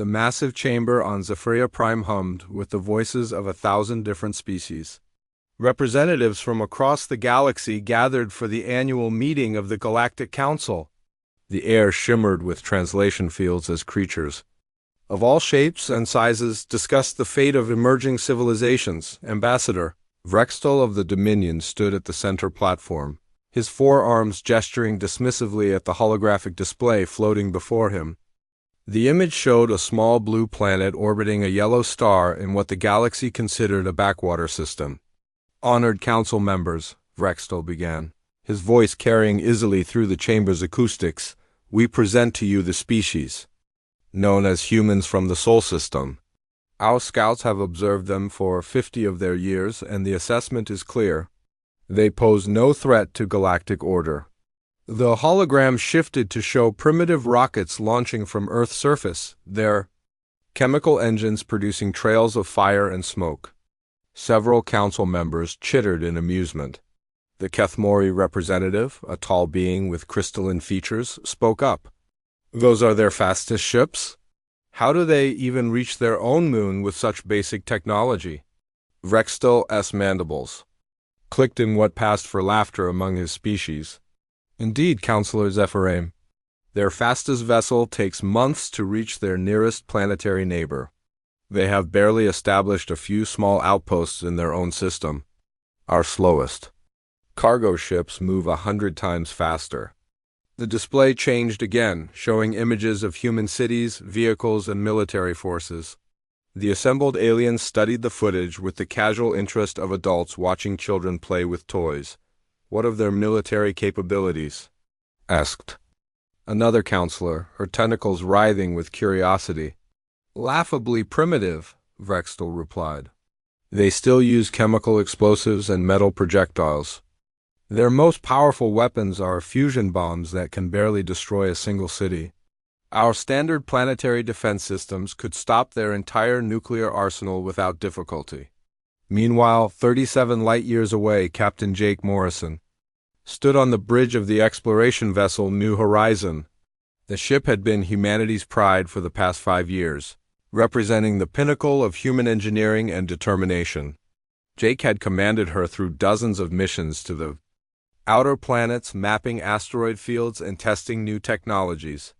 The massive chamber on Zephyria Prime hummed with the voices of 1,000 different species. Representatives from across the galaxy gathered for the annual meeting of the Galactic Council. The air shimmered with translation fields as creatures of all shapes and sizes discussed the fate of emerging civilizations. Ambassador Vrextel of the Dominion stood at the center platform, his forearms gesturing dismissively at the holographic display floating before him. The image showed a small blue planet orbiting a yellow star in what the galaxy considered a backwater system. Honored council members, Vrextel began, his voice carrying easily through the chamber's acoustics, we present to you the species known as humans from the Sol System. Our scouts have observed them for 50 of their years, and the assessment is clear. They pose no threat to galactic order. The hologram shifted to show primitive rockets launching from Earth's surface, their chemical engines producing trails of fire and smoke. Several council members chittered in amusement. The Kethmori representative, a tall being with crystalline features, spoke up. Those are their fastest ships? How do they even reach their own moon with such basic technology? Vrextel's mandibles clicked in what passed for laughter among his species. Indeed, Councillor Zephyrim. Their fastest vessel takes months to reach their nearest planetary neighbor. They have barely established a few small outposts in their own system. Our slowest cargo ships move 100 times faster. The display changed again, showing images of human cities, vehicles, and military forces. The assembled aliens studied the footage with the casual interest of adults watching children play with toys. What of their military capabilities? Asked another counselor, her tentacles writhing with curiosity. Laughably primitive, Vrextel replied. They still use chemical explosives and metal projectiles. Their most powerful weapons are fusion bombs that can barely destroy a single city. Our standard planetary defense systems could stop their entire nuclear arsenal without difficulty. Meanwhile, 37 light-years away, Captain Jake Morrison stood on the bridge of the exploration vessel New Horizon. The ship had been humanity's pride for the past 5 years, representing the pinnacle of human engineering and determination. Jake had commanded her through dozens of missions to the outer planets, mapping asteroid fields and testing new technologies.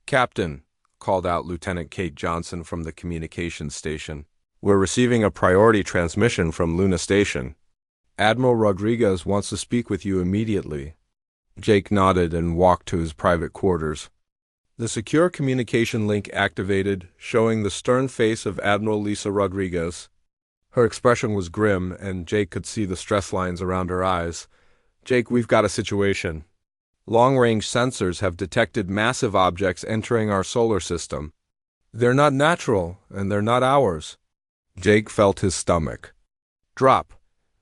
Captain, called out Lieutenant Kate Johnson from the communications station, we're receiving a priority transmission from Luna Station. Admiral Rodriguez wants to speak with you immediately. Jake nodded and walked to his private quarters. The secure communication link activated, showing the stern face of Admiral Lisa Rodriguez. Her expression was grim, and Jake could see the stress lines around her eyes. Jake, we've got a situation. Long-range sensors have detected massive objects entering our solar system. They're not natural, and they're not ours. Jake felt his stomach drop.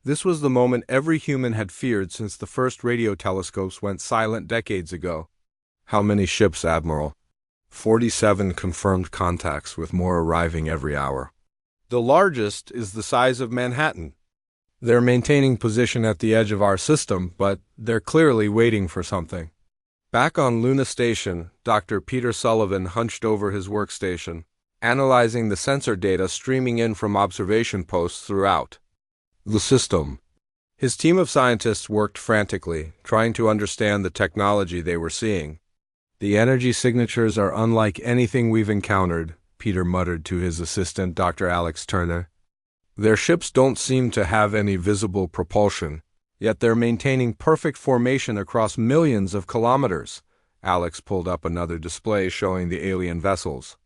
This was the moment every human had feared since the first radio telescopes went silent decades ago. How many ships, Admiral? 47 confirmed contacts, with more arriving every hour. The largest is the size of Manhattan. They're maintaining position at the edge of our system, but they're clearly waiting for something. Back on Luna Station, Dr. Peter Sullivan hunched over his workstation, analyzing the sensor data streaming in from observation posts throughout the system. His team of scientists worked frantically, trying to understand the technology they were seeing. The energy signatures are unlike anything we've encountered, Peter muttered to his assistant, Dr. Alex Turner. Their ships don't seem to have any visible propulsion, yet they're maintaining perfect formation across millions of kilometers. Alex pulled up another display showing the alien vessels.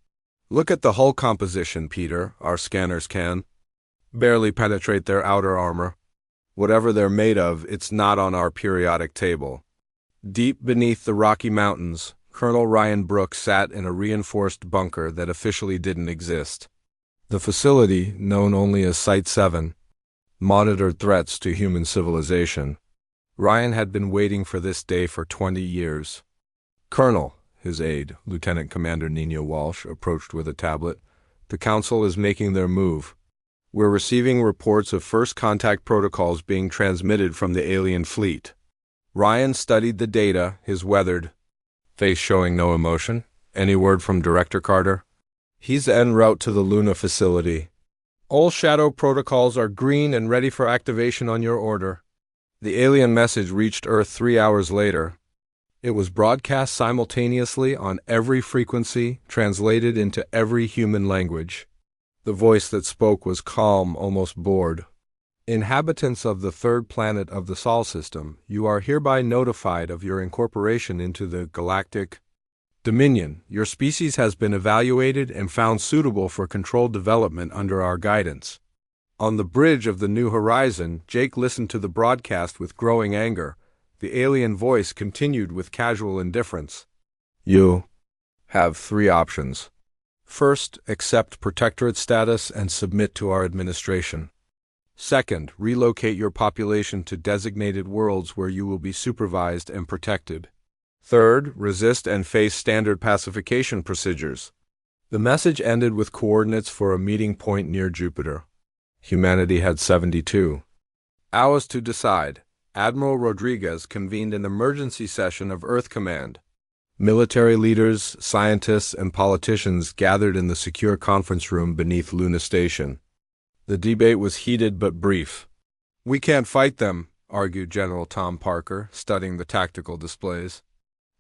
Look at the hull composition, Peter. Our scanners can barely penetrate their outer armor. Whatever they're made of, it's not on our periodic table. Deep beneath the Rocky Mountains, Colonel Ryan Brooks sat in a reinforced bunker that officially didn't exist. The facility, known only as Site 7, monitored threats to human civilization. Ryan had been waiting for this day for 20 years. Colonel, his aide, Lieutenant Commander Nina Walsh, approached with a tablet. The Council is making their move. We're receiving reports of first contact protocols being transmitted from the alien fleet. Ryan studied the data, his weathered face showing no emotion. Any word from Director Carter? He's en route to the Luna facility. All shadow protocols are green and ready for activation on your order. The alien message reached Earth 3 hours later. It was broadcast simultaneously on every frequency, translated into every human language. The voice that spoke was calm, almost bored. Inhabitants of the third planet of the Sol system, you are hereby notified of your incorporation into the Galactic Dominion. Your species has been evaluated and found suitable for controlled development under our guidance. On the bridge of the New Horizon, Jake listened to the broadcast with growing anger. The alien voice continued with casual indifference. You have 3 options. First, accept protectorate status and submit to our administration. Second, relocate your population to designated worlds where you will be supervised and protected. Third, resist and face standard pacification procedures. The message ended with coordinates for a meeting point near Jupiter. Humanity had 72 hours to decide. Admiral Rodriguez convened an emergency session of Earth Command. Military leaders, scientists, and politicians gathered in the secure conference room beneath Luna Station. The debate was heated but brief. "We can't fight them," argued General Tom Parker, studying the tactical displays.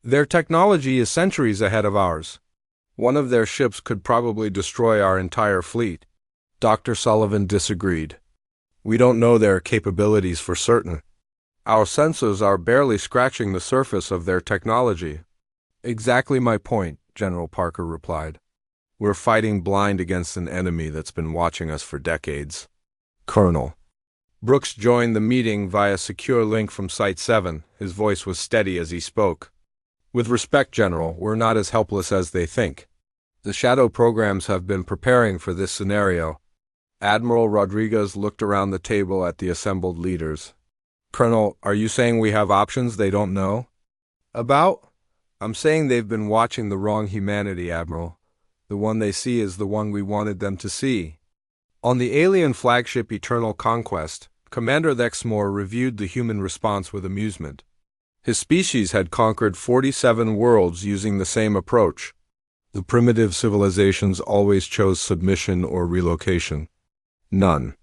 "Their technology is centuries ahead of ours. One of their ships could probably destroy our entire fleet." Dr. Sullivan disagreed. "We don't know their capabilities for certain. Our sensors are barely scratching the surface of their technology." "Exactly my point," General Parker replied. "We're fighting blind against an enemy that's been watching us for decades." Colonel Brooks joined the meeting via secure link from Site 7. His voice was steady as he spoke. "With respect, General, we're not as helpless as they think. The shadow programs have been preparing for this scenario." Admiral Rodriguez looked around the table at the assembled leaders. "Colonel, are you saying we have options they don't know about?" "I'm saying they've been watching the wrong humanity, Admiral. The one they see is the one we wanted them to see." On the alien flagship Eternal Conquest, Commander Thexmore reviewed the human response with amusement. His species had conquered 47 worlds using the same approach. The primitive civilizations always chose submission or relocation. None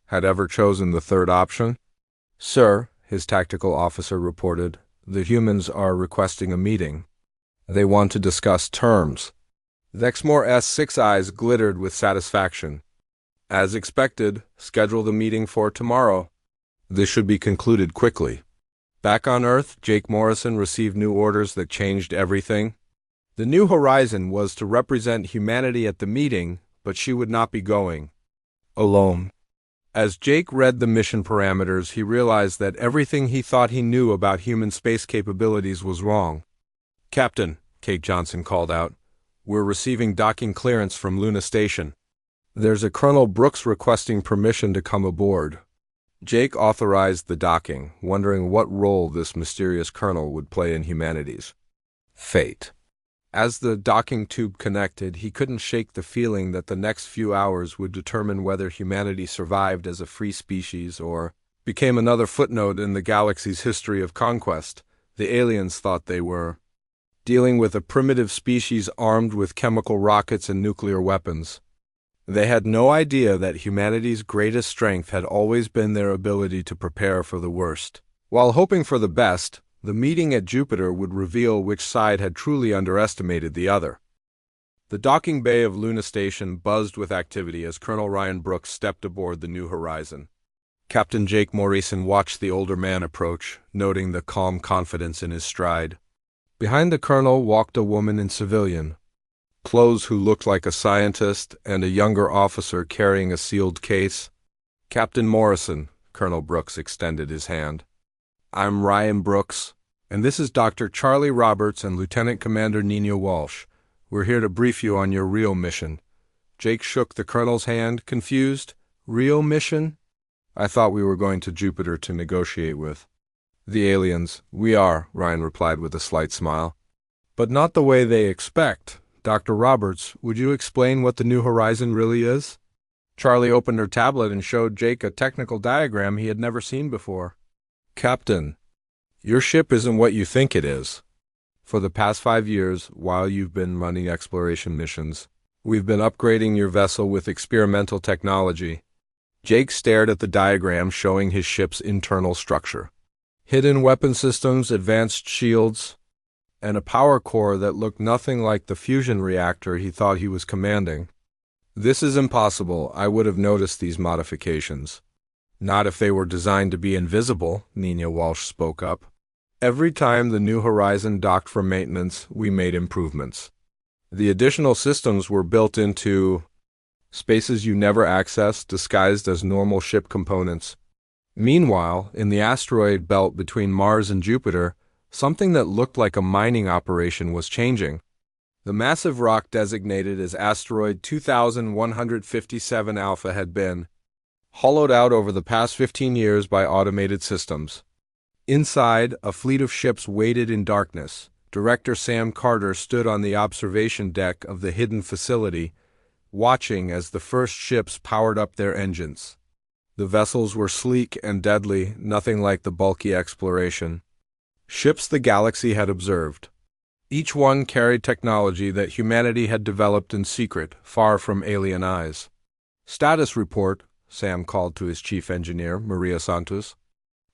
had ever chosen the third option. "Sir," his tactical officer reported, "the humans are requesting a meeting. They want to discuss terms." Thexmore's 6 eyes glittered with satisfaction. "As expected, schedule the meeting for tomorrow. This should be concluded quickly." Back on Earth, Jake Morrison received new orders that changed everything. The New Horizon was to represent humanity at the meeting, but she would not be going alone. As Jake read the mission parameters, he realized that everything he thought he knew about human space capabilities was wrong. "Captain," Kate Johnson called out, "we're receiving docking clearance from Luna Station. There's a Colonel Brooks requesting permission to come aboard." Jake authorized the docking, wondering what role this mysterious colonel would play in humanity's fate. As the docking tube connected, he couldn't shake the feeling that the next few hours would determine whether humanity survived as a free species or became another footnote in the galaxy's history of conquest. The aliens thought they were dealing with a primitive species armed with chemical rockets and nuclear weapons. They had no idea that humanity's greatest strength had always been their ability to prepare for the worst. While hoping for the best, the meeting at Jupiter would reveal which side had truly underestimated the other. The docking bay of Luna Station buzzed with activity as Colonel Ryan Brooks stepped aboard the New Horizon. Captain Jake Morrison watched the older man approach, noting the calm confidence in his stride. Behind the colonel walked a woman in civilian clothes who looked like a scientist, and a younger officer carrying a sealed case. "Captain Morrison," Colonel Brooks extended his hand. "I'm Ryan Brooks, and this is Dr. Charlie Roberts and Lieutenant Commander Nina Walsh. We're here to brief you on your real mission." Jake shook the colonel's hand, confused. "Real mission? I thought we were going to Jupiter to negotiate with the aliens." "We are," Ryan replied with a slight smile. "But not the way they expect. Dr. Roberts, would you explain what the New Horizon really is?" Charlie opened her tablet and showed Jake a technical diagram he had never seen before. "Captain, your ship isn't what you think it is. For the past 5 years, while you've been running exploration missions, We've been upgrading your vessel with experimental technology. Jake stared at the diagram showing his ship's internal structure. Hidden weapon systems, advanced shields, and a power core that looked nothing like the fusion reactor he thought he was commanding. This is impossible. I would have noticed these modifications. Not if they were designed to be invisible, Nina Walsh spoke up. Every time the New Horizon docked for maintenance, we made improvements. The additional systems were built into spaces you never access, disguised as normal ship components. Meanwhile, in the asteroid belt between Mars and Jupiter, something that looked like a mining operation was changing. The massive rock designated as asteroid 2157 Alpha had been hollowed out over the past 15 years by automated systems. Inside, a fleet of ships waited in darkness. Director Sam Carter stood on the observation deck of the hidden facility, watching as the first ships powered up their engines. The vessels were sleek and deadly, nothing like the bulky exploration ships the galaxy had observed. Each one carried technology that humanity had developed in secret, far from alien eyes. "Status report," Sam called to his chief engineer, Maria Santos.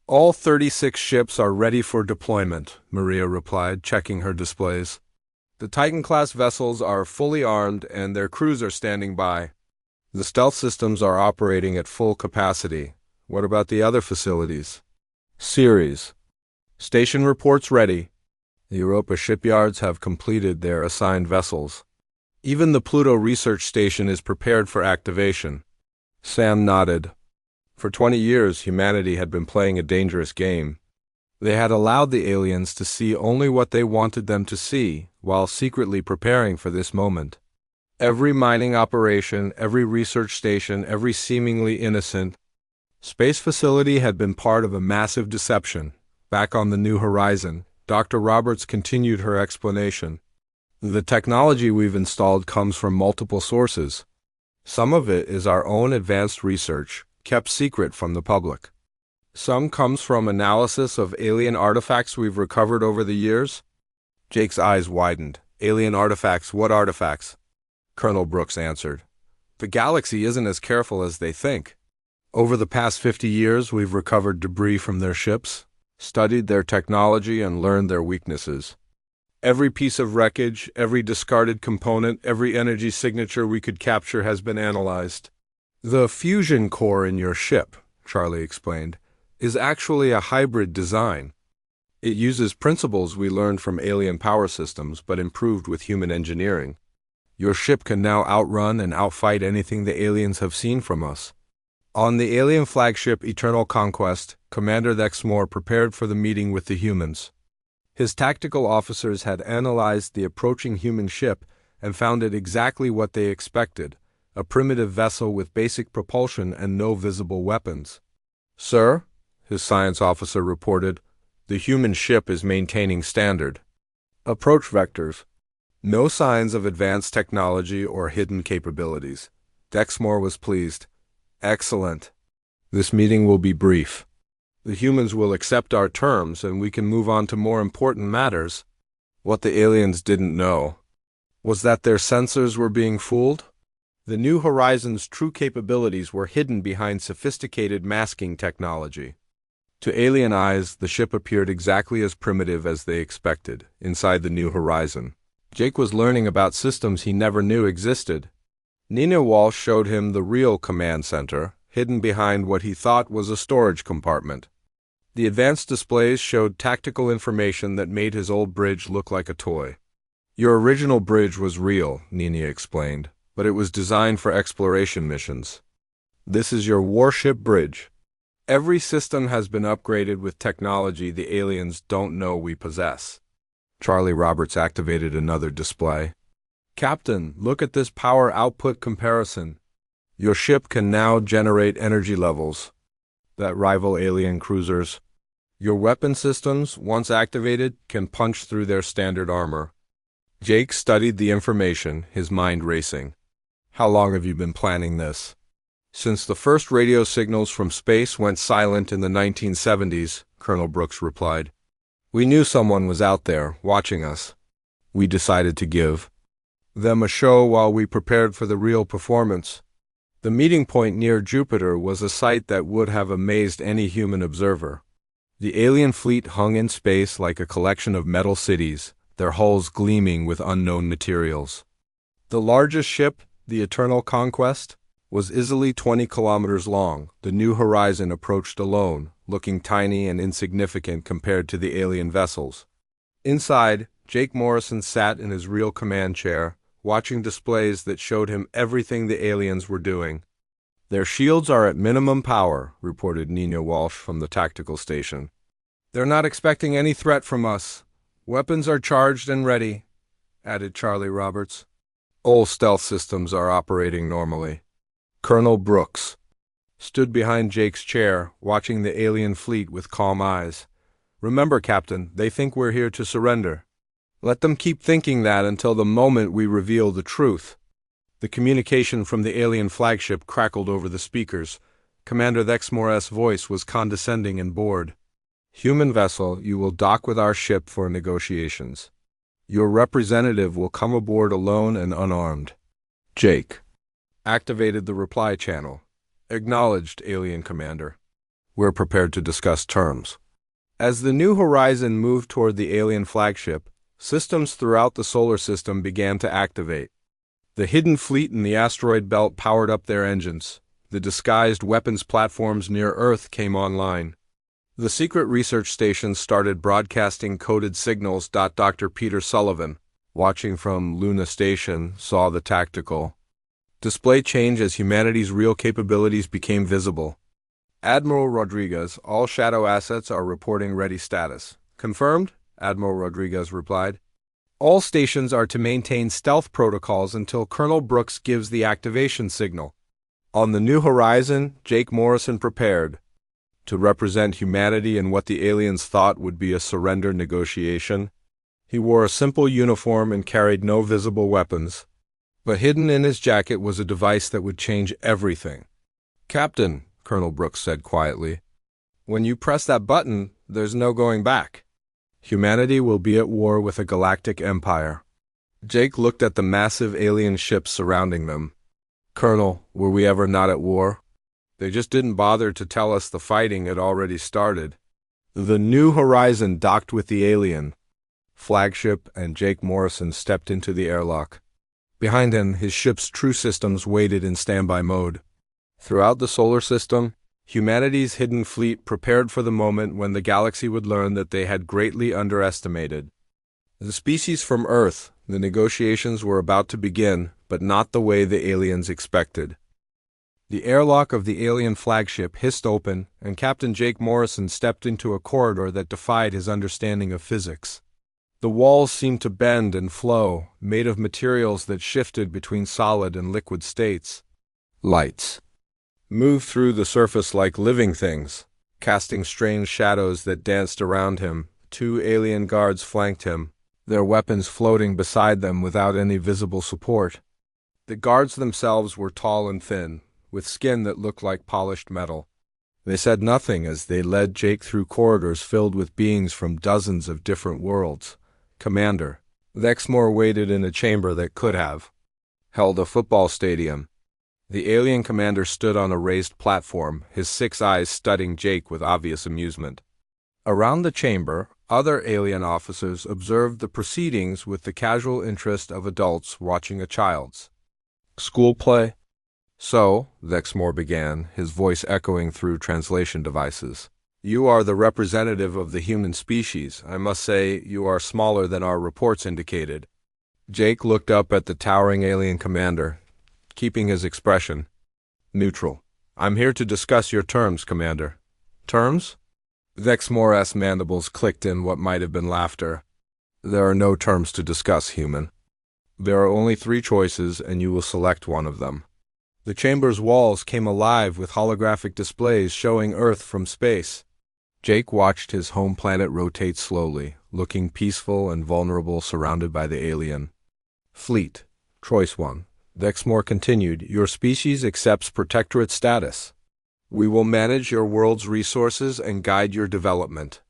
"All 36 ships are ready for deployment," Maria replied, checking her displays. "The Titan-class vessels are fully armed and their crews are standing by. The stealth systems are operating at full capacity. What about the other facilities?" "Series. Station reports ready. The Europa shipyards have completed their assigned vessels. Even the Pluto research station is prepared for activation." Sam nodded. For 20 years, humanity had been playing a dangerous game. They had allowed the aliens to see only what they wanted them to see, while secretly preparing for this moment. Every mining operation, every research station, every seemingly innocent space facility had been part of a massive deception. Back on the New Horizon, Dr. Roberts continued her explanation. "The technology we've installed comes from multiple sources. Some of it is our own advanced research, kept secret from the public. Some comes from analysis of alien artifacts we've recovered over the years." Jake's eyes widened. "Alien artifacts? What artifacts?" Colonel Brooks answered. "The galaxy isn't as careful as they think. Over the past 50 years, we've recovered debris from their ships, studied their technology, and learned their weaknesses. Every piece of wreckage, every discarded component, every energy signature we could capture has been analyzed. The fusion core in your ship," Charlie explained, "is actually a hybrid design. It uses principles we learned from alien power systems, but improved with human engineering. Your ship can now outrun and outfight anything the aliens have seen from us." On the alien flagship Eternal Conquest, Commander Dexmore prepared for the meeting with the humans. His tactical officers had analyzed the approaching human ship and found it exactly what they expected, a primitive vessel with basic propulsion and no visible weapons. "Sir," his science officer reported, "the human ship is maintaining standard approach vectors. No signs of advanced technology or hidden capabilities." Dexmore was pleased. "Excellent. This meeting will be brief. The humans will accept our terms and we can move on to more important matters." What the aliens didn't know was that their sensors were being fooled. The New Horizon's true capabilities were hidden behind sophisticated masking technology. To alien eyes, the ship appeared exactly as primitive as they expected, inside the New Horizon. Jake was learning about systems he never knew existed. Nina Walsh showed him the real command center, hidden behind what he thought was a storage compartment. The advanced displays showed tactical information that made his old bridge look like a toy. "Your original bridge was real," Nina explained, "but it was designed for exploration missions. This is your warship bridge. Every system has been upgraded with technology the aliens don't know we possess." Charlie Roberts activated another display. "Captain, look at this power output comparison. Your ship can now generate energy levels that rival alien cruisers. Your weapon systems, once activated, can punch through their standard armor." Jake studied the information, his mind racing. "How long have you been planning this?" "Since the first radio signals from space went silent in the 1970s, Colonel Brooks replied. "We knew someone was out there, watching us. We decided to give them a show while we prepared for the real performance. The meeting point near Jupiter was a sight that would have amazed any human observer. The alien fleet hung in space like a collection of metal cities, their hulls gleaming with unknown materials. The largest ship, the Eternal Conquest, was easily 20 kilometers long. The New Horizon approached alone, looking tiny and insignificant compared to the alien vessels. Inside, Jake Morrison sat in his real command chair, watching displays that showed him everything the aliens were doing. "Their shields are at minimum power," reported Nina Walsh from the tactical station. "They're not expecting any threat from us. Weapons are charged and ready," added Charlie Roberts. "All stealth systems are operating normally." Colonel Brooks stood behind Jake's chair, watching the alien fleet with calm eyes. "Remember, Captain, they think we're here to surrender. Let them keep thinking that until the moment we reveal the truth." The communication from the alien flagship crackled over the speakers. Commander Thexmore's voice was condescending and bored. "Human vessel, you will dock with our ship for negotiations. Your representative will come aboard alone and unarmed." Jake activated the reply channel. "Acknowledged, alien commander. We're prepared to discuss terms." As the New Horizon moved toward the alien flagship, systems throughout the solar system began to activate. The hidden fleet in the asteroid belt powered up their engines. The disguised weapons platforms near Earth came online. The secret research stations started broadcasting coded signals. Dr. Peter Sullivan, watching from Luna Station, saw the tactical display change as humanity's real capabilities became visible. "Admiral Rodriguez, all shadow assets are reporting ready status." "Confirmed," Admiral Rodriguez replied. "All stations are to maintain stealth protocols until Colonel Brooks gives the activation signal." On the New Horizon, Jake Morrison prepared to represent humanity in what the aliens thought would be a surrender negotiation. He wore a simple uniform and carried no visible weapons, but hidden in his jacket was a device that would change everything. "Captain," Colonel Brooks said quietly, "when you press that button, there's no going back. Humanity will be at war with a galactic empire." Jake looked at the massive alien ships surrounding them. "Colonel, were we ever not at war? They just didn't bother to tell us the fighting had already started." The New Horizon docked with the alien flagship, and Jake Morrison stepped into the airlock. Behind him, his ship's true systems waited in standby mode. Throughout the solar system, humanity's hidden fleet prepared for the moment when the galaxy would learn that they had greatly underestimated the species from Earth. The negotiations were about to begin, but not the way the aliens expected. The airlock of the alien flagship hissed open, and Captain Jake Morrison stepped into a corridor that defied his understanding of physics. The walls seemed to bend and flow, made of materials that shifted between solid and liquid states. Lights moved through the surface like living things, casting strange shadows that danced around him. 2 alien guards flanked him, their weapons floating beside them without any visible support. The guards themselves were tall and thin, with skin that looked like polished metal. They said nothing as they led Jake through corridors filled with beings from dozens of different worlds. "Commander." Thexmore waited in a chamber that could have held a football stadium. The alien commander stood on a raised platform, his 6 eyes studying Jake with obvious amusement. Around the chamber, other alien officers observed the proceedings with the casual interest of adults watching a child's school play. "So," Thexmore began, his voice echoing through translation devices, "you are the representative of the human species. I must say, you are smaller than our reports indicated." Jake looked up at the towering alien commander, keeping his expression neutral. "I'm here to discuss your terms, Commander." "Terms?" Thexmore's mandibles clicked in what might have been laughter. "There are no terms to discuss, human. There are only 3 choices, and you will select one of them." The chamber's walls came alive with holographic displays showing Earth from space. Jake watched his home planet rotate slowly, looking peaceful and vulnerable surrounded by the alien fleet. "Choice 1. Thexmore continued, "Your species accepts protectorate status. We will manage your world's resources and guide your development.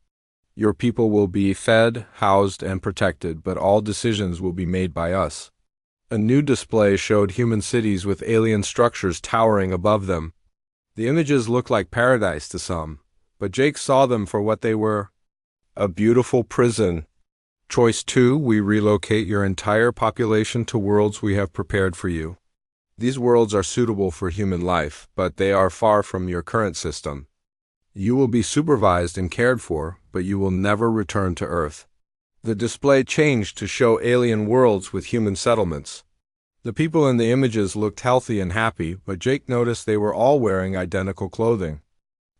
Your people will be fed, housed, and protected, but all decisions will be made by us." A new display showed human cities with alien structures towering above them. The images looked like paradise to some, but Jake saw them for what they were: a beautiful prison. Choice 2, we relocate your entire population to worlds we have prepared for you. These worlds are suitable for human life, but they are far from your current system. You will be supervised and cared for, but you will never return to Earth. The display changed to show alien worlds with human settlements. The people in the images looked healthy and happy, but Jake noticed they were all wearing identical clothing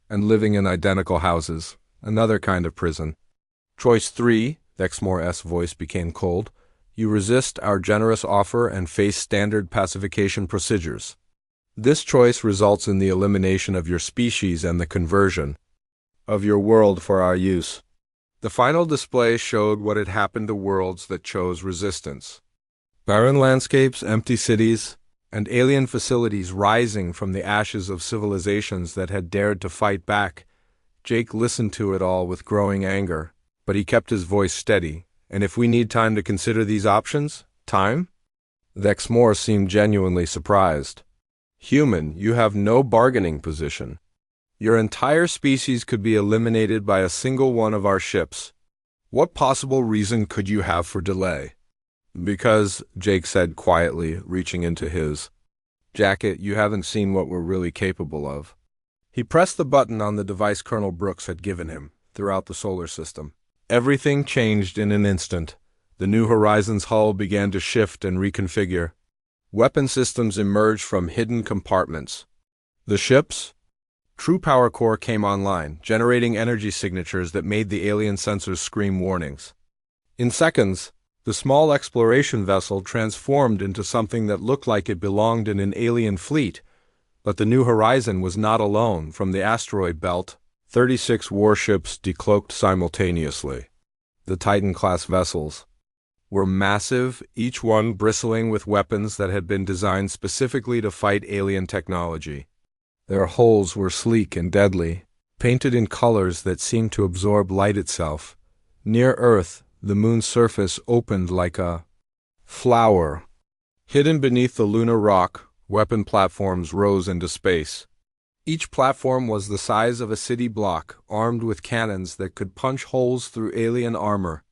and living in identical houses, another kind of prison. Choice 3, Dexmore's voice became cold. You resist our generous offer and face standard pacification procedures. This choice results in the elimination of your species and the conversion of your world for our use. The final display showed what had happened to worlds that chose resistance. Barren landscapes, empty cities, and alien facilities rising from the ashes of civilizations that had dared to fight back. Jake listened to it all with growing anger, but he kept his voice steady. And if we need time to consider these options, time? Dexmore seemed genuinely surprised. Human, you have no bargaining position. Your entire species could be eliminated by a single one of our ships. What possible reason could you have for delay? Because, Jake said quietly, reaching into his jacket, you haven't seen what we're really capable of. He pressed the button on the device Colonel Brooks had given him throughout the solar system. Everything changed in an instant. The New Horizons hull began to shift and reconfigure. Weapon systems emerged from hidden compartments. The ship's true power core came online, generating energy signatures that made the alien sensors scream warnings. In seconds, the small exploration vessel transformed into something that looked like it belonged in an alien fleet. But the New Horizon was not alone. From the asteroid belt, 36 warships decloaked simultaneously. The Titan-class vessels were massive, each one bristling with weapons that had been designed specifically to fight alien technology. Their hulls were sleek and deadly, painted in colors that seemed to absorb light itself. Near Earth, the moon's surface opened like a flower. Hidden beneath the lunar rock, weapon platforms rose into space. Each platform was the size of a city block, armed with cannons that could punch holes through alien armor.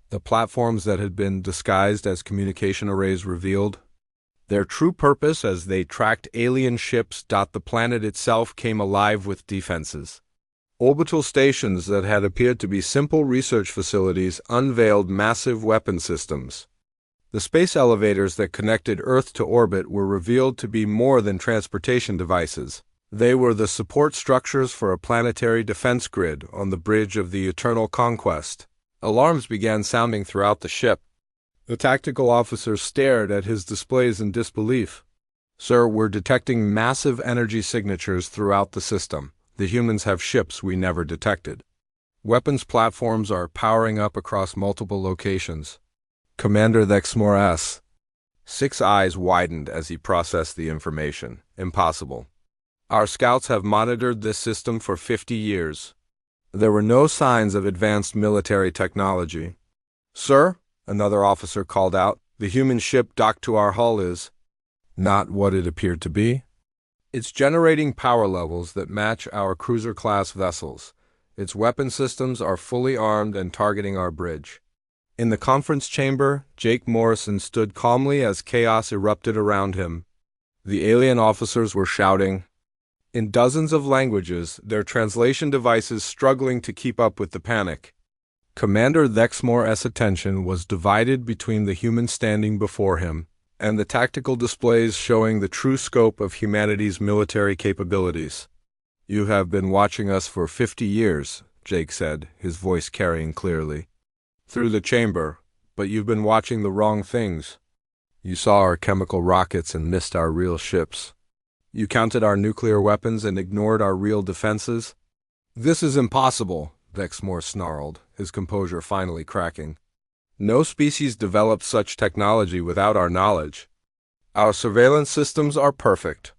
The platforms that had been disguised as communication arrays revealed their true purpose as they tracked alien ships. The planet itself came alive with defenses. Orbital stations that had appeared to be simple research facilities unveiled massive weapon systems. The space elevators that connected Earth to orbit were revealed to be more than transportation devices. They were the support structures for a planetary defense grid on the bridge of the Eternal Conquest. Alarms began sounding throughout the ship. The tactical officer stared at his displays in disbelief. Sir, we're detecting massive energy signatures throughout the system. The humans have ships we never detected. Weapons platforms are powering up across multiple locations. Commander Dexmore's 6 eyes widened as he processed the information. Impossible. Our scouts have monitored this system for 50 years. There were no signs of advanced military technology. Sir, another officer called out, the human ship docked to our hull is not what it appeared to be. It's generating power levels that match our cruiser-class vessels. Its weapon systems are fully armed and targeting our bridge. In the conference chamber, Jake Morrison stood calmly as chaos erupted around him. The alien officers were shouting in dozens of languages, their translation devices struggling to keep up with the panic. Commander Dexmore's attention was divided between the humans standing before him and the tactical displays showing the true scope of humanity's military capabilities. You have been watching us for 50 years, Jake said, his voice carrying clearly through the chamber, but you've been watching the wrong things. You saw our chemical rockets and missed our real ships. You counted our nuclear weapons and ignored our real defenses. This is impossible, Dexmore snarled, his composure finally cracking. No species developed such technology without our knowledge. Our surveillance systems are perfect.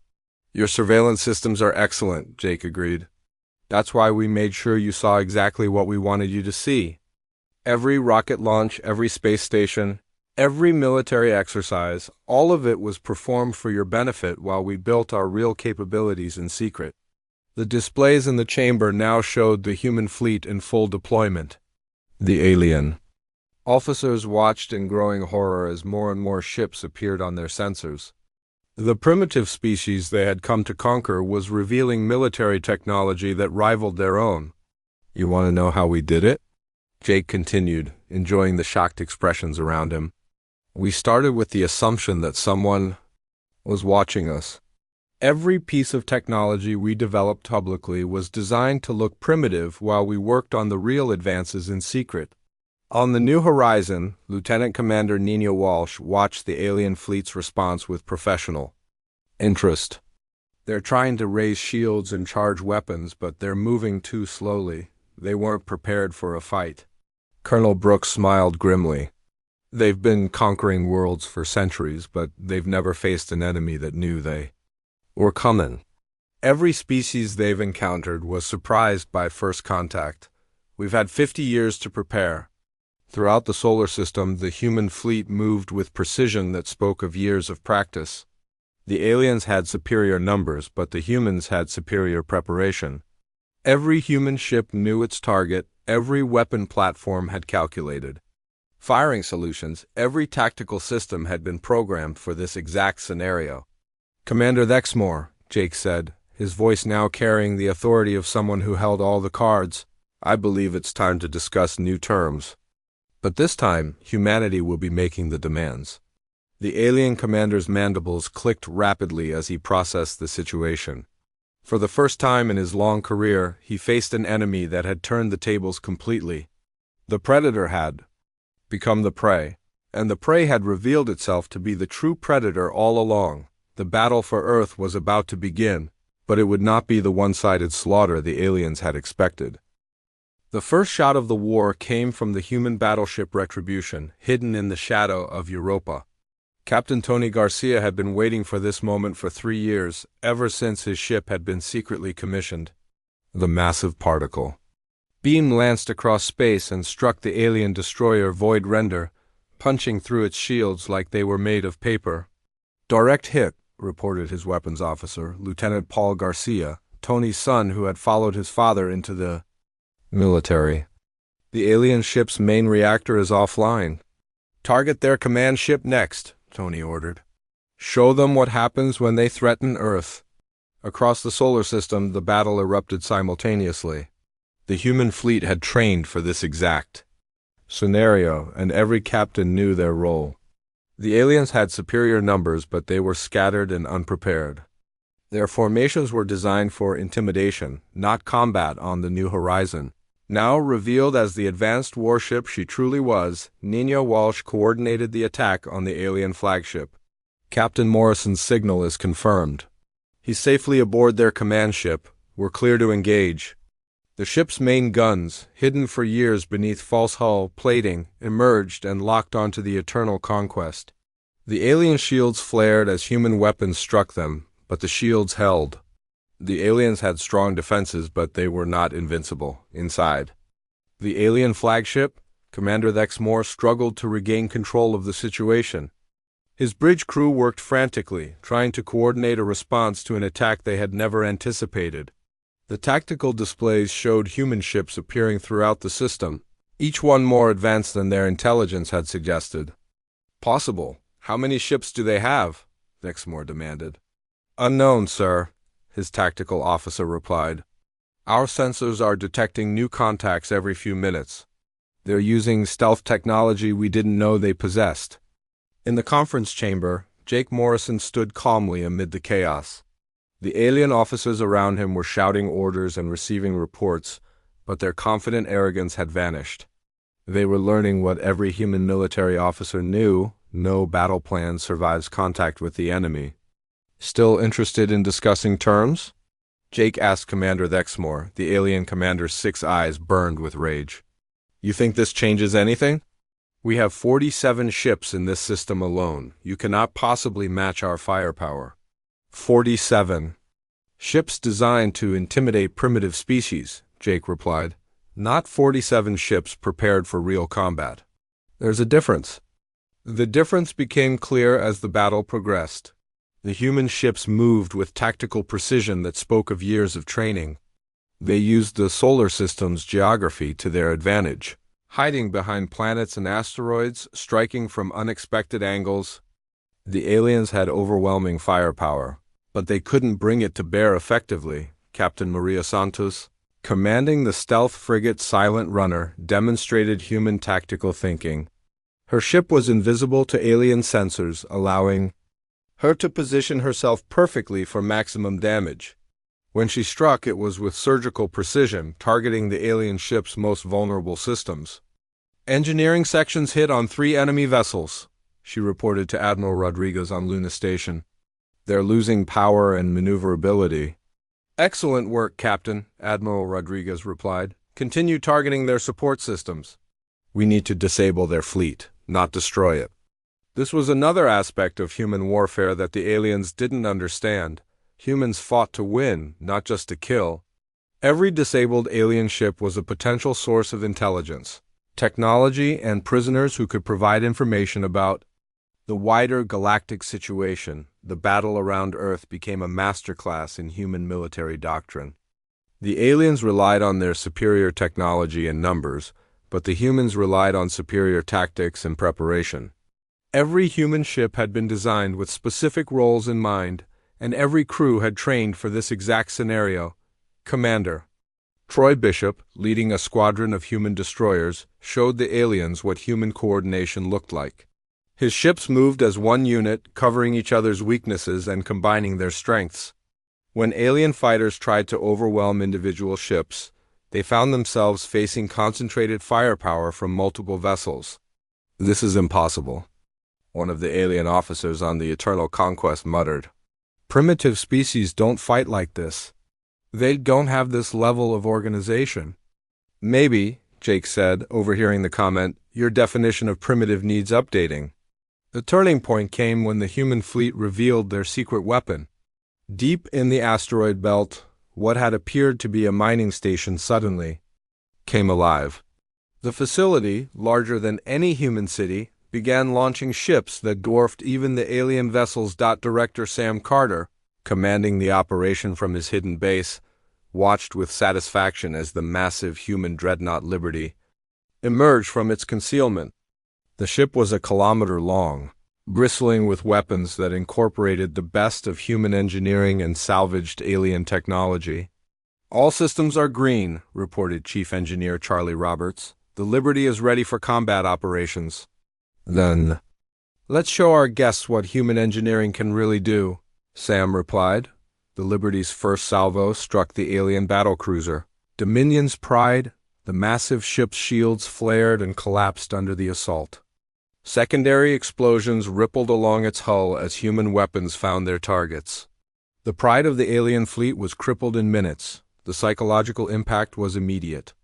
Your surveillance systems are excellent, Jake agreed. That's why we made sure you saw exactly what we wanted you to see. Every rocket launch, every space station, Every military exercise, all of it was performed for your benefit while we built our real capabilities in secret. The displays in the chamber now showed the human fleet in full deployment. The alien officers watched in growing horror as more and more ships appeared on their sensors. The primitive species they had come to conquer was revealing military technology that rivaled their own. You want to know how we did it? Jake continued, enjoying the shocked expressions around him. We started with the assumption that someone was watching us. Every piece of technology we developed publicly was designed to look primitive while we worked on the real advances in secret. On the New Horizon, Lieutenant Commander Nina Walsh watched the alien fleet's response with professional interest. They're trying to raise shields and charge weapons, but they're moving too slowly. They weren't prepared for a fight. Colonel Brooks smiled grimly. They've been conquering worlds for centuries, but they've never faced an enemy that knew they were coming. Every species they've encountered was surprised by first contact. We've had 50 years to prepare. Throughout the solar system, the human fleet moved with precision that spoke of years of practice. The aliens had superior numbers, but the humans had superior preparation. Every human ship knew its target, every weapon platform had calculated firing solutions, every tactical system had been programmed for this exact scenario. Commander Thexmore, Jake said, his voice now carrying the authority of someone who held all the cards, I believe it's time to discuss new terms. But this time, humanity will be making the demands. The alien commander's mandibles clicked rapidly as he processed the situation. For the first time in his long career, he faced an enemy that had turned the tables completely. The predator had become the prey, and the prey had revealed itself to be the true predator all along. The battle for Earth was about to begin, but it would not be the one-sided slaughter the aliens had expected. The first shot of the war came from the human battleship Retribution, hidden in the shadow of Europa. Captain Tony Garcia had been waiting for this moment for 3 years, ever since his ship had been secretly commissioned. The massive particle beam lanced across space and struck the alien destroyer Void Render, punching through its shields like they were made of paper. Direct hit, reported his weapons officer, Lieutenant Paul Garcia, Tony's son who had followed his father into the military. The alien ship's main reactor is offline. Target their command ship next, Tony ordered. Show them what happens when they threaten Earth. Across the solar system, the battle erupted simultaneously. The human fleet had trained for this exact scenario, and every captain knew their role. The aliens had superior numbers, but they were scattered and unprepared. Their formations were designed for intimidation, not combat on the New Horizon. Now revealed as the advanced warship she truly was, Nina Walsh coordinated the attack on the alien flagship. Captain Morrison's signal is confirmed. He's safely aboard their command ship. We're clear to engage. The ship's main guns, hidden for years beneath false hull plating, emerged and locked onto the Eternal Conquest. The alien shields flared as human weapons struck them, but the shields held. The aliens had strong defenses, but they were not invincible inside. The alien flagship, Commander Thexmore, struggled to regain control of the situation. His bridge crew worked frantically, trying to coordinate a response to an attack they had never anticipated. The tactical displays showed human ships appearing throughout the system, each one more advanced than their intelligence had suggested. Possible. How many ships do they have? Thexmore demanded. Unknown, sir, his tactical officer replied. Our sensors are detecting new contacts every few minutes. They're using stealth technology we didn't know they possessed. In the conference chamber, Jake Morrison stood calmly amid the chaos. The alien officers around him were shouting orders and receiving reports, but their confident arrogance had vanished. They were learning what every human military officer knew: no battle plan survives contact with the enemy. Still interested in discussing terms? Jake asked Commander Thexmore. The alien commander's 6 eyes burned with rage. You think this changes anything? We have 47 ships in this system alone. You cannot possibly match our firepower. 47. Ships designed to intimidate primitive species, Jake replied. Not 47 ships prepared for real combat. There's a difference. The difference became clear as the battle progressed. The human ships moved with tactical precision that spoke of years of training. They used the solar system's geography to their advantage, hiding behind planets and asteroids, striking from unexpected angles. The aliens had overwhelming firepower, but they couldn't bring it to bear effectively. Captain Maria Santos, commanding the stealth frigate Silent Runner, demonstrated human tactical thinking. Her ship was invisible to alien sensors, allowing her to position herself perfectly for maximum damage. When she struck, it was with surgical precision, targeting the alien ship's most vulnerable systems. "Engineering sections hit on 3 enemy vessels," she reported to Admiral Rodriguez on Luna Station. "They're losing power and maneuverability." "Excellent work, Captain," Admiral Rodriguez replied. "Continue targeting their support systems." "We need to disable their fleet, not destroy it." This was another aspect of human warfare that the aliens didn't understand. Humans fought to win, not just to kill. Every disabled alien ship was a potential source of intelligence, technology, and prisoners who could provide information about the wider galactic situation. The battle around Earth became a masterclass in human military doctrine. The aliens relied on their superior technology and numbers, but the humans relied on superior tactics and preparation. Every human ship had been designed with specific roles in mind, and every crew had trained for this exact scenario. Commander Troy Bishop, leading a squadron of human destroyers, showed the aliens what human coordination looked like. His ships moved as one unit, covering each other's weaknesses and combining their strengths. When alien fighters tried to overwhelm individual ships, they found themselves facing concentrated firepower from multiple vessels. "This is impossible," one of the alien officers on the Eternal Conquest muttered. "Primitive species don't fight like this. They don't have this level of organization." "Maybe," Jake said, overhearing the comment, "your definition of primitive needs updating." The turning point came when the human fleet revealed their secret weapon. Deep in the asteroid belt, what had appeared to be a mining station suddenly came alive. The facility, larger than any human city, began launching ships that dwarfed even the alien vessels. Director Sam Carter, commanding the operation from his hidden base, watched with satisfaction as the massive human dreadnought Liberty emerged from its concealment. The ship was a kilometer long, bristling with weapons that incorporated the best of human engineering and salvaged alien technology. "All systems are green," reported Chief Engineer Charlie Roberts. "The Liberty is ready for combat operations." "Then, let's show our guests what human engineering can really do," Sam replied. The Liberty's first salvo struck the alien battlecruiser, Dominion's Pride. The massive ship's shields flared and collapsed under the assault. Secondary explosions rippled along its hull as human weapons found their targets. The Pride of the alien fleet was crippled in minutes. The psychological impact was immediate.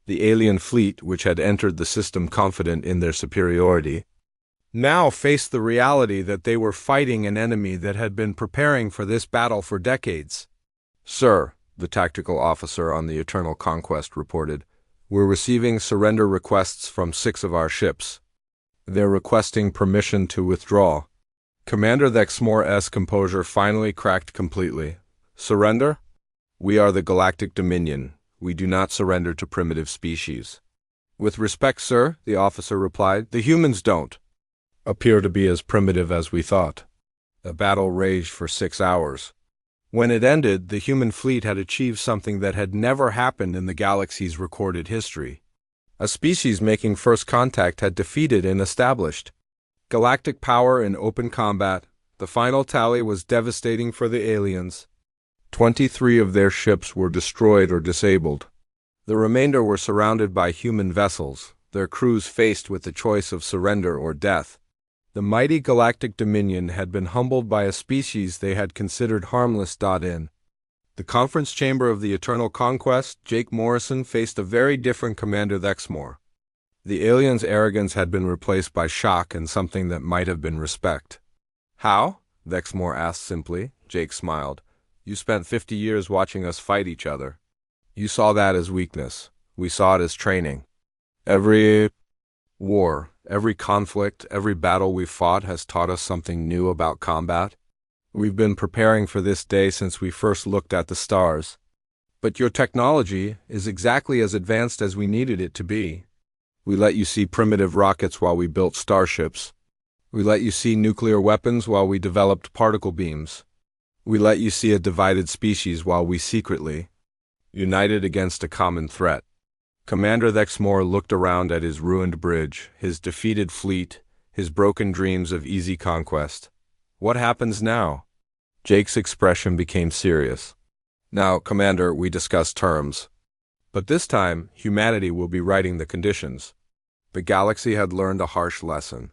The alien fleet, which had entered the system confident in their superiority, now faced the reality that they were fighting an enemy that had been preparing for this battle for decades. "Sir," the tactical officer on the Eternal Conquest reported, "we're receiving surrender requests from 6 of our ships. They're requesting permission to withdraw." Commander Thexmore's composure finally cracked completely. "Surrender? We are the Galactic Dominion. We do not surrender to primitive species." "With respect, sir," the officer replied, "the humans don't appear to be as primitive as we thought." The battle raged for 6 hours. When it ended, the human fleet had achieved something that had never happened in the galaxy's recorded history. A species making first contact had defeated and established galactic power in open combat. The final tally was devastating for the aliens. 23 of their ships were destroyed or disabled. The remainder were surrounded by human vessels, their crews faced with the choice of surrender or death. The mighty Galactic Dominion had been humbled by a species they had considered harmless. In the conference chamber of the Eternal Conquest, Jake Morrison faced a very different Commander Thexmore. The alien's arrogance had been replaced by shock and something that might have been respect. "How?" Thexmore asked simply. Jake smiled. "You spent 50 years watching us fight each other. You saw that as weakness. We saw it as training. Every war, Every conflict, every battle we've fought has taught us something new about combat. We've been preparing for this day since we first looked at the stars. But your technology is exactly as advanced as we needed it to be. We let you see primitive rockets while we built starships. We let you see nuclear weapons while we developed particle beams. We let you see a divided species while we secretly united against a common threat. Commander Thexmore looked around at his ruined bridge, his defeated fleet, his broken dreams of easy conquest. What happens now? Jake's expression became serious. Now, Commander, we discuss terms. But this time, humanity will be writing the conditions. The galaxy had learned a harsh lesson.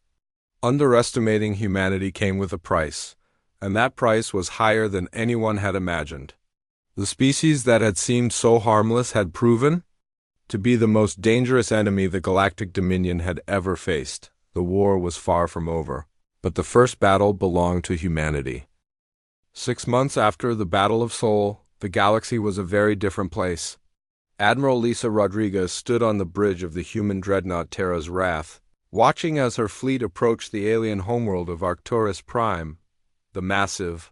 Underestimating humanity came with a price, and that price was higher than anyone had imagined. The species that had seemed so harmless had proven to be the most dangerous enemy the Galactic Dominion had ever faced. The war was far from over, but the first battle belonged to humanity. 6 months after the Battle of Sol, the galaxy was a very different place. Admiral Lisa Rodriguez stood on the bridge of the human dreadnought Terra's Wrath, watching as her fleet approached the alien homeworld of Arcturus Prime. The massive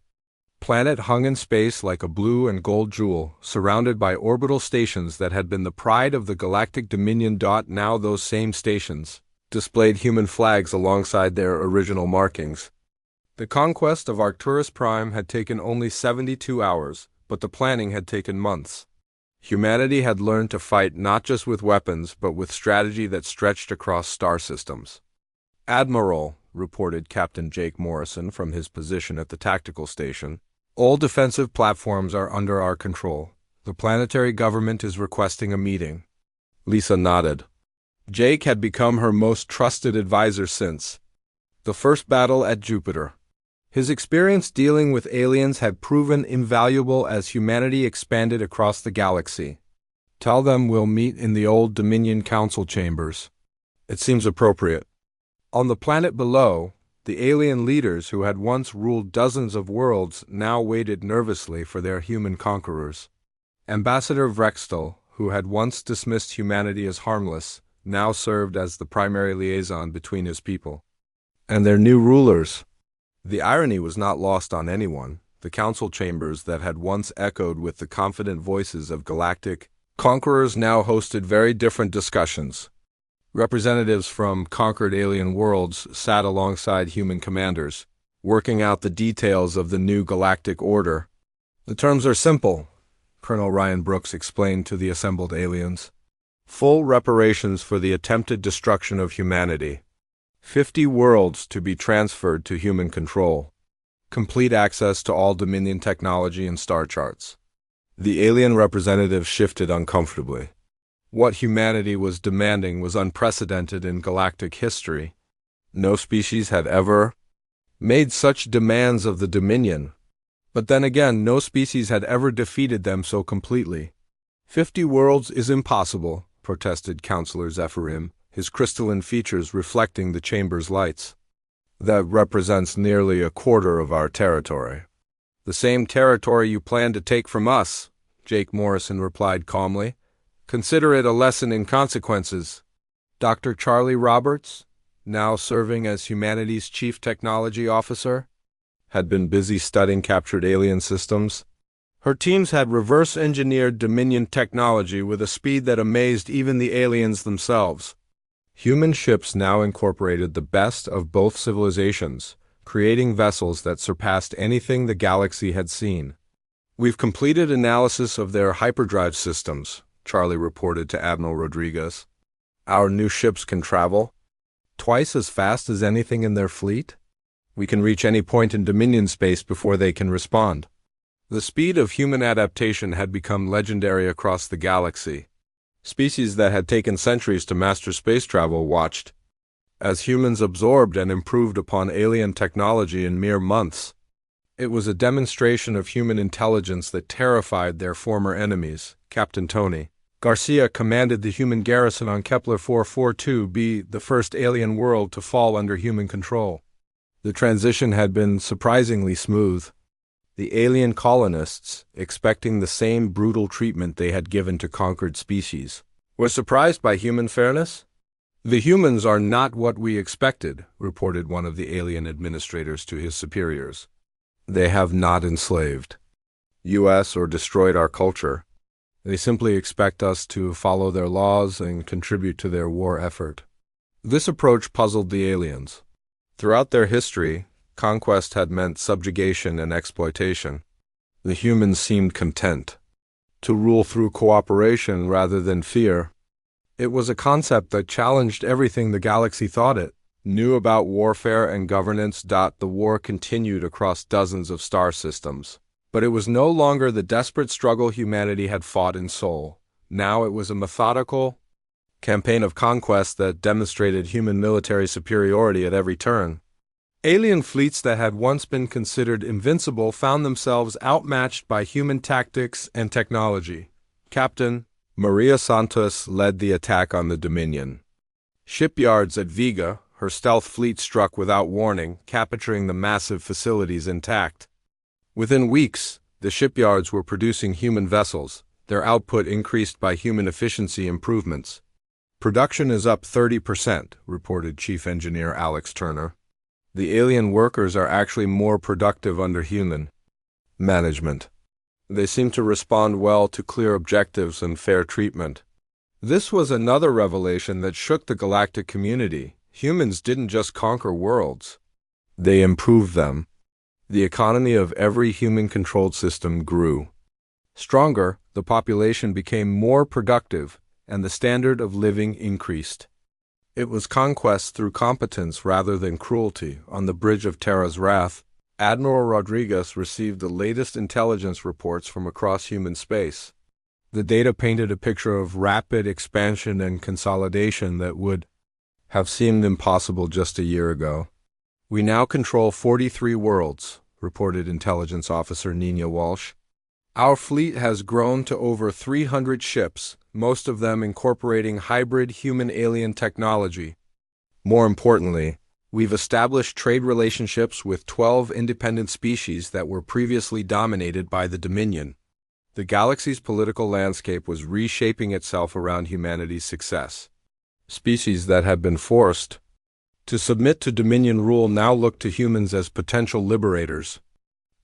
planet hung in space like a blue and gold jewel, surrounded by orbital stations that had been the pride of the Galactic Dominion. Now those same stations displayed human flags alongside their original markings. The conquest of Arcturus Prime had taken only 72 hours, but the planning had taken months. Humanity had learned to fight not just with weapons, but with strategy that stretched across star systems. "Admiral," reported Captain Jake Morrison from his position at the tactical station, "all defensive platforms are under our control. The planetary government is requesting a meeting." Lisa nodded. Jake had become her most trusted advisor since the first battle at Jupiter. His experience dealing with aliens had proven invaluable as humanity expanded across the galaxy. "Tell them we'll meet in the old Dominion Council chambers. It seems appropriate." On the planet below, the alien leaders who had once ruled dozens of worlds now waited nervously for their human conquerors. Ambassador Vrextel, who had once dismissed humanity as harmless, now served as the primary liaison between his people and their new rulers. The irony was not lost on anyone. The council chambers that had once echoed with the confident voices of galactic conquerors now hosted very different discussions. Representatives from conquered alien worlds sat alongside human commanders, working out the details of the new galactic order. "The terms are simple," Colonel Ryan Brooks explained to the assembled aliens. "Full reparations for the attempted destruction of humanity. 50 worlds to be transferred to human control. Complete access to all Dominion technology and star charts." The alien representatives shifted uncomfortably. What humanity was demanding was unprecedented in galactic history. No species had ever made such demands of the Dominion. But then again, no species had ever defeated them so completely. 50 worlds is impossible," protested Counselor Zephyrim, his crystalline features reflecting the chamber's lights. "That represents nearly a quarter of our territory." "The same territory you plan to take from us," Jake Morrison replied calmly. "Consider it a lesson in consequences." Dr. Charlie Roberts, now serving as humanity's chief technology officer, had been busy studying captured alien systems. Her teams had reverse-engineered Dominion technology with a speed that amazed even the aliens themselves. Human ships now incorporated the best of both civilizations, creating vessels that surpassed anything the galaxy had seen. "We've completed analysis of their hyperdrive systems," Charlie reported to Admiral Rodriguez. "Our new ships can travel twice as fast as anything in their fleet. We can reach any point in Dominion space before they can respond." The speed of human adaptation had become legendary across the galaxy. Species that had taken centuries to master space travel watched as humans absorbed and improved upon alien technology in mere months. It was a demonstration of human intelligence that terrified their former enemies. Captain Tony Garcia commanded the human garrison on Kepler 442b, the first alien world to fall under human control. The transition had been surprisingly smooth. The alien colonists, expecting the same brutal treatment they had given to conquered species, were surprised by human fairness. "The humans are not what we expected," reported one of the alien administrators to his superiors. "They have not enslaved us or destroyed our culture. They simply expect us to follow their laws and contribute to their war effort." This approach puzzled the aliens. Throughout their history, conquest had meant subjugation and exploitation. The humans seemed content to rule through cooperation rather than fear. It was a concept that challenged everything the galaxy thought it knew about warfare and governance. The war continued across dozens of star systems. But it was no longer the desperate struggle humanity had fought in Sol. Now it was a methodical campaign of conquest that demonstrated human military superiority at every turn. Alien fleets that had once been considered invincible found themselves outmatched by human tactics and technology. Captain Maria Santos led the attack on the Dominion shipyards at Vega. Her stealth fleet struck without warning, capturing the massive facilities intact. Within weeks, the shipyards were producing human vessels, their output increased by human efficiency improvements. "Production is up 30%, reported Chief Engineer Alex Turner. "The alien workers are actually more productive under human management. They seem to respond well to clear objectives and fair treatment." This was another revelation that shook the galactic community. Humans didn't just conquer worlds. They improved them. The economy of every human-controlled system grew. Stronger, the population became more productive, and the standard of living increased. It was conquest through competence rather than cruelty. On the bridge of Terra's Wrath, Admiral Rodriguez received the latest intelligence reports from across human space. The data painted a picture of rapid expansion and consolidation that would have seemed impossible just a year ago. "We now control 43 worlds," reported Intelligence Officer Nina Walsh. "Our fleet has grown to over 300 ships, most of them incorporating hybrid human-alien technology. More importantly, we've established trade relationships with 12 independent species that were previously dominated by the Dominion." The galaxy's political landscape was reshaping itself around humanity's success. Species that had been forced to submit to Dominion rule now looked to humans as potential liberators.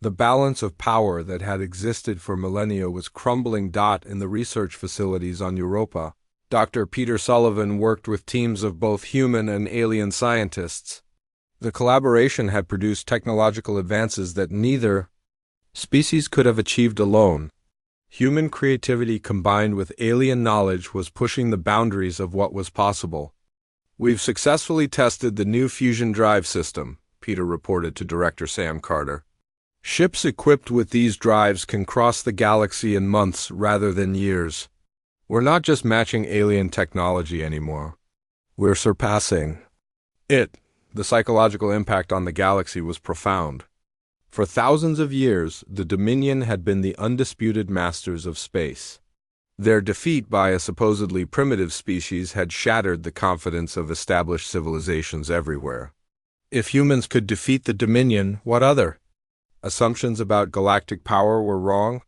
The balance of power that had existed for millennia was crumbling. In the research facilities on Europa, Dr. Peter Sullivan worked with teams of both human and alien scientists. The collaboration had produced technological advances that neither species could have achieved alone. Human creativity combined with alien knowledge was pushing the boundaries of what was possible. "We've successfully tested the new fusion drive system," Peter reported to Director Sam Carter. "Ships equipped with these drives can cross the galaxy in months rather than years. We're not just matching alien technology anymore. We're surpassing it." The psychological impact on the galaxy was profound. For thousands of years, the Dominion had been the undisputed masters of space. Their defeat by a supposedly primitive species had shattered the confidence of established civilizations everywhere. If humans could defeat the Dominion, what other assumptions about galactic power were wrong?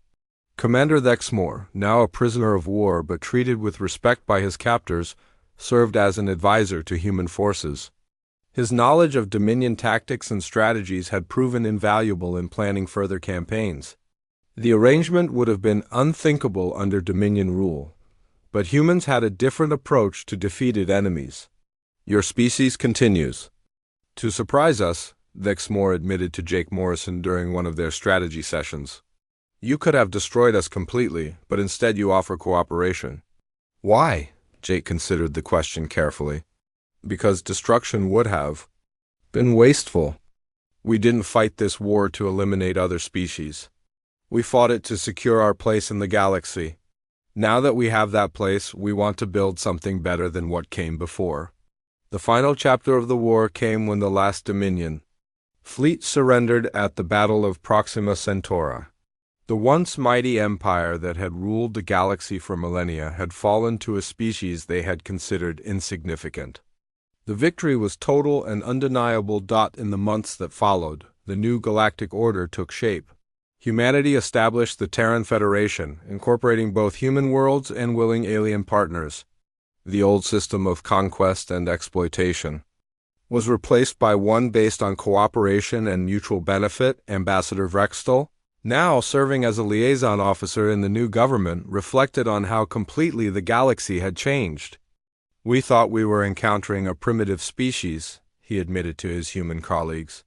Commander Thexmore, now a prisoner of war but treated with respect by his captors, served as an advisor to human forces. His knowledge of Dominion tactics and strategies had proven invaluable in planning further campaigns. The arrangement would have been unthinkable under Dominion rule, but humans had a different approach to defeated enemies. "Your species continues to surprise us," Thexmore admitted to Jake Morrison during one of their strategy sessions. "You could have destroyed us completely, but instead you offer cooperation." "Why?" Jake considered the question carefully. "Because destruction would have been wasteful. We didn't fight this war to eliminate other species. We fought it to secure our place in the galaxy. Now that we have that place, we want to build something better than what came before." The final chapter of the war came when the last Dominion fleet surrendered at the Battle of Proxima Centauri. The once mighty empire that had ruled the galaxy for millennia had fallen to a species they had considered insignificant. The victory was total and undeniable. In the months that followed, the new galactic order took shape. Humanity established the Terran Federation, incorporating both human worlds and willing alien partners. The old system of conquest and exploitation was replaced by one based on cooperation and mutual benefit. Ambassador Vrextel, now serving as a liaison officer in the new government, reflected on how completely the galaxy had changed. "We thought we were encountering a primitive species," he admitted to his human colleagues.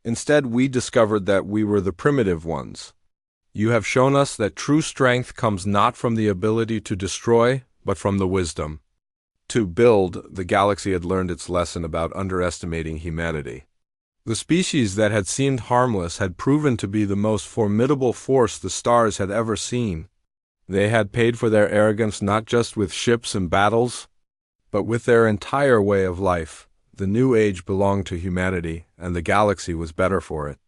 "Instead, we discovered that we were the primitive ones. You have shown us that true strength comes not from the ability to destroy, but from the wisdom to build." The galaxy had learned its lesson about underestimating humanity. The species that had seemed harmless had proven to be the most formidable force the stars had ever seen. They had paid for their arrogance not just with ships and battles, but with their entire way of life. The new age belonged to humanity, and the galaxy was better for it.